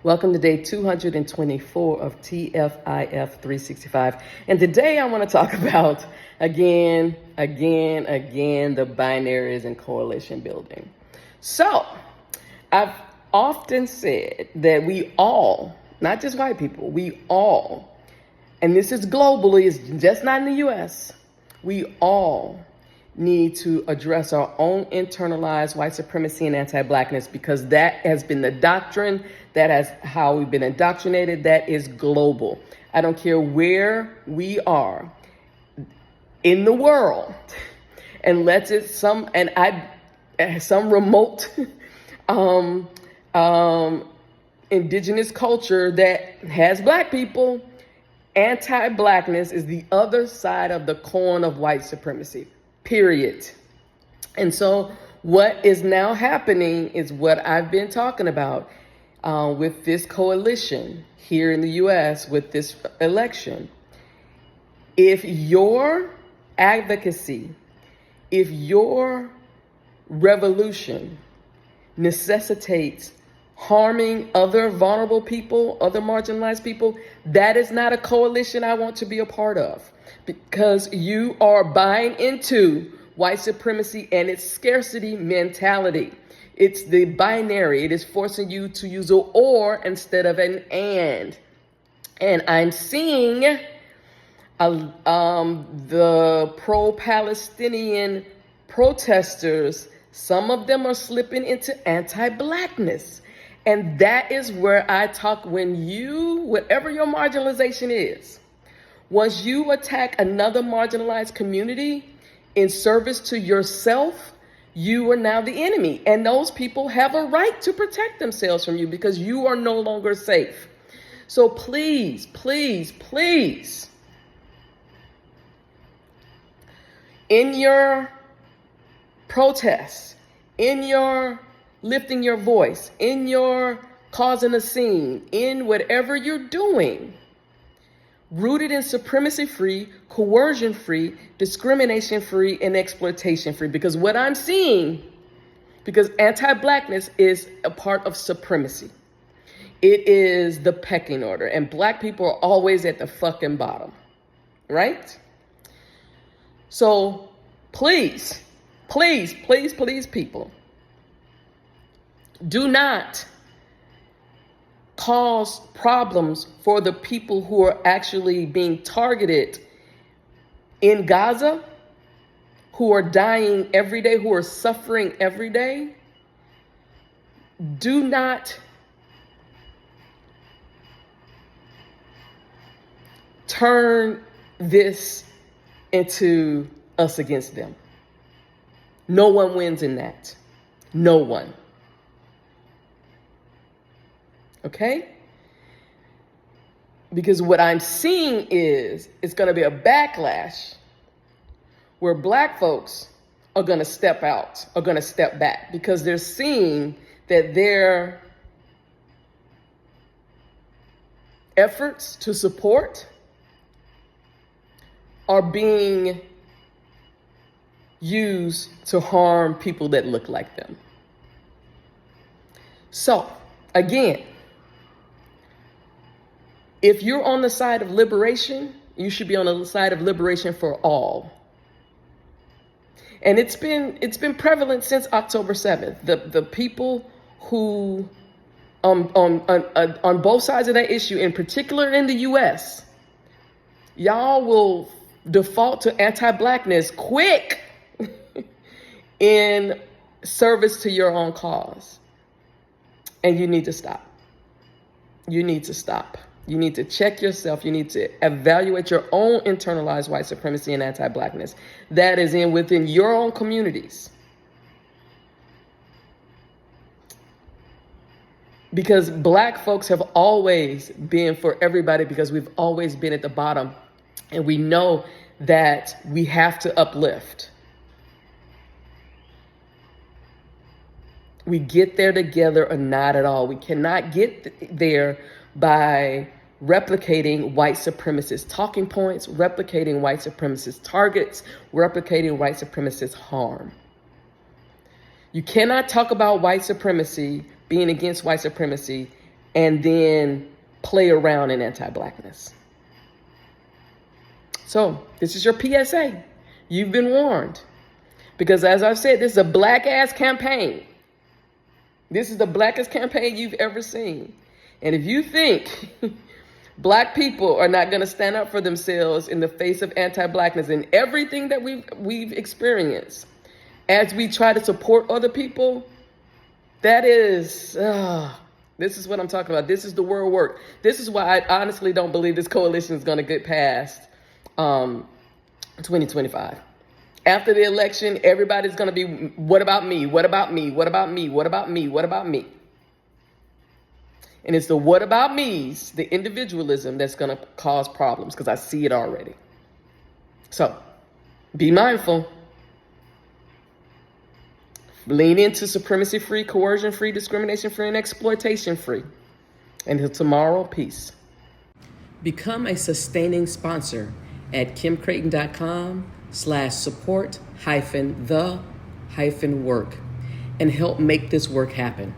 Welcome to day 224 of TFIF 365. And today I want to talk about, again, the binaries and coalition building. So, I've often said that we all, not just white people, we all, and this is globally, it's just not in the US, we all need to address our own internalized white supremacy and anti-Blackness, because that has been the doctrine, that is how we've been indoctrinated, that is global. I don't care where we are in the world, unless it's some remote indigenous culture that has Black people, anti-Blackness is the other side of the coin of white supremacy. Period. And so what is now happening is what I've been talking about with this coalition here in the U.S. with this election. If your advocacy, if your revolution necessitates harming other vulnerable people, other marginalized people, that is not a coalition I want to be a part of. Because you are buying into white supremacy and its scarcity mentality. It's the binary. It is forcing you to use an or instead of an and. And I'm seeing the pro-Palestinian protesters, some of them are slipping into anti-Blackness. And that is where I talk when you, whatever your marginalization is, once you attack another marginalized community in service to yourself, you are now the enemy. And those people have a right to protect themselves from you because you are no longer safe. So please, please, please, in your protests, in your lifting your voice, in your causing a scene, in whatever you're doing, rooted in supremacy-free, coercion-free, discrimination-free, and exploitation-free. Because what I'm seeing, because anti-Blackness is a part of supremacy. It is the pecking order. And Black people are always at the fucking bottom. Right? So please, please, please, please, people, do not cause problems for the people who are actually being targeted in Gaza, who are dying every day, who are suffering every day. Do not turn this into us against them. No one wins in that. No one. Okay? Because what I'm seeing is it's going to be a backlash where Black folks are going to step out, are going to step back, because they're seeing that their efforts to support are being used to harm people that look like them. So, again, if you're on the side of liberation, you should be on the side of liberation for all. And it's been prevalent since October 7th. The people who on both sides of that issue, in particular in the US, y'all will default to anti-Blackness quick in service to your own cause. And you need to stop. You need to stop. You need to check yourself. You need to evaluate your own internalized white supremacy and anti-Blackness that is within your own communities. Because Black folks have always been for everybody, because we've always been at the bottom, and we know that we have to uplift. We get there together or not at all. We cannot get there by replicating white supremacist talking points, replicating white supremacist targets, replicating white supremacist harm. You cannot talk about white supremacy, being against white supremacy, and then play around in anti-Blackness. So this is your PSA. You've been warned. Because as I've said, this is a black-ass campaign. This is the blackest campaign you've ever seen. And if you think Black people are not going to stand up for themselves in the face of anti-Blackness and everything that we've experienced as we try to support other people, that is, this is what I'm talking about. This is the world work. This is why I honestly don't believe this coalition is going to get past 2025. After the election, everybody's going to be, what about me? What about me? What about me? What about me? What about me? And it's the what about me's, the individualism, that's going to cause problems, because I see it already. So be mindful. Lean into supremacy-free, coercion-free, discrimination-free, and exploitation-free. Until tomorrow, peace. Become a sustaining sponsor at kimcreighton.com/support-the-work and help make this work happen.